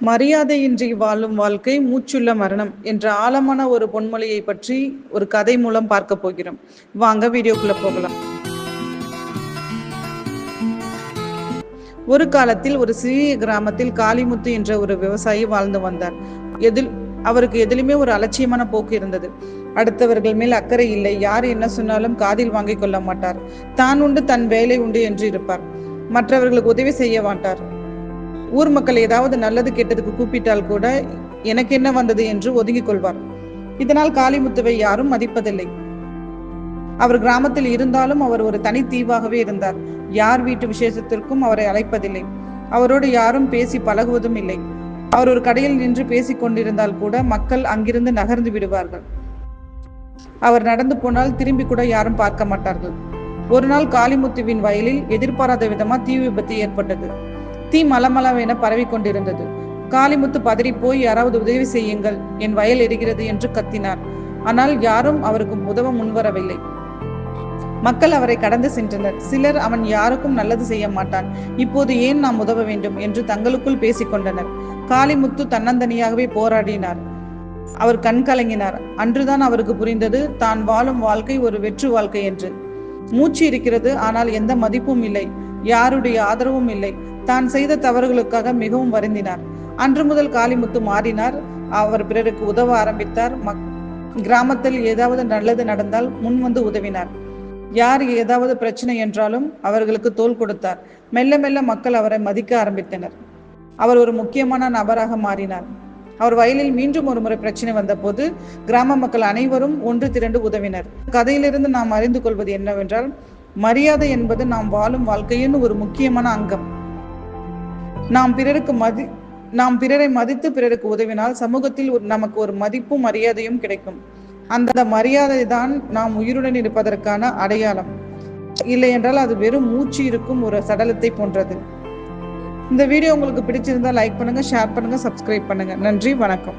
மரியாதையின்றி வாழும் வாழ்க்கை மூச்சுள்ள மரணம் என்ற ஆழமான ஒரு பொன்மொழியை பற்றி ஒரு கதை மூலம் பார்க்க போகிறோம். வாங்க வீடியோக்குள்ள போகலாம். ஒரு காலத்தில் ஒரு சிறிய கிராமத்தில் காளிமுத்து என்ற ஒரு விவசாயி வாழ்ந்து வந்தார். அவருக்கு எதிலுமே ஒரு அலட்சியமான போக்கு இருந்தது. அடுத்தவர்கள் மேல் அக்கறை இல்லை. யார் என்ன சொன்னாலும் காதில் வாங்கிக் கொள்ள மாட்டார். தான் உண்டு தன் வேலை உண்டு என்று இருப்பார். மற்றவர்களுக்கு உதவி செய்ய மாட்டார். ஊர் மக்கள் ஏதாவது நல்லது கெட்டதுக்கு கூப்பிட்டால் கூட எனக்கு என்ன வந்தது என்று ஒதுங்கிக் கொள்வார். இதனால் காளிமுத்துவை யாரும் மதிப்பதில்லை. அவர் கிராமத்தில் இருந்தாலும் அவர் ஒரு தனி தீவாகவே இருந்தார். யார் வீட்டு விசேஷத்திற்கும் அவரை அழைப்பதில்லை. அவரோடு யாரும் பேசி பழகுவதும் இல்லை. அவர் ஒரு கடையில் நின்று பேசிக் கொண்டிருந்தால் கூட மக்கள் அங்கிருந்து நகர்ந்து விடுவார்கள். அவர் நடந்து போனால் திரும்பி கூட யாரும் பார்க்க மாட்டார்கள். ஒரு நாள் காளிமுத்துவின் வயலில் எதிர்பாராத விதமா தீ விபத்து ஏற்பட்டது. தீ மலமளவென பரவி கொண்டிருந்தது. காளிமுத்து பதறி போய் யாராவது உதவி செய்யுங்கள், என் வயல் எரிகிறது என்று கத்தினார். ஆனால் யாரும் அவருக்கு உதவ முன்வரவில்லை. மக்கள் அவரை கடந்து சென்றனர். சிலர் அவன் யாருக்கும் நல்லது செய்ய மாட்டான், இப்போது ஏன் நாம் உதவ வேண்டும் என்று தங்களுக்குள் பேசிக்கொண்டனர். காளிமுத்து தன்னந்தனியாகவே போராடினார். அவர் கண் கலங்கினார். அன்றுதான் அவருக்கு புரிந்தது, தான் வாழும் வாழ்க்கை ஒரு வெற்று வாழ்க்கை என்று. மூச்சு இருக்கிறது, ஆனால் எந்த மதிப்பும் இல்லை, யாருடைய ஆதரவும் இல்லை. தான் செய்த தவறுகளுக்காக மிகவும் வருந்தினார். அன்று முதல் காளிமுத்து மாறினார். அவர் பிறருக்கு உதவ ஆரம்பித்தார். கிராமத்தில் ஏதாவது நல்லது நடந்தால் முன் வந்து உதவினார். யார் ஏதாவது பிரச்சனை என்றாலும் அவர்களுக்கு தோள் கொடுத்தார். மெல்ல மெல்ல மக்கள் அவரை மதிக்க ஆரம்பித்தனர். அவர் ஒரு முக்கியமான நபராக மாறினார். அவர் வயலில் மீண்டும் ஒரு முறை பிரச்சனை வந்த போது கிராம மக்கள் அனைவரும் ஒன்று திரண்டு உதவினர். கதையிலிருந்து நாம் அறிந்து கொள்வது என்னவென்றால், மரியாதை என்பது நாம் வாழும் வாழ்க்கையின் ஒரு முக்கியமான அங்கம். நாம் பிறரை மதித்து பிறருக்கு உதவினால் சமூகத்தில் நமக்கு ஒரு மதிப்பும் மரியாதையும் கிடைக்கும். அந்த மரியாதை தான் நாம் உயிருடன் இருப்பதற்கான அடையாளம். இல்லை என்றால் அது வெறும் மூச்சு இருக்கும் ஒரு சடலத்தை போன்றது. இந்த வீடியோ உங்களுக்கு பிடிச்சிருந்தா லைக் பண்ணுங்க, ஷேர் பண்ணுங்க, சப்ஸ்கிரைப் பண்ணுங்க. நன்றி, வணக்கம்.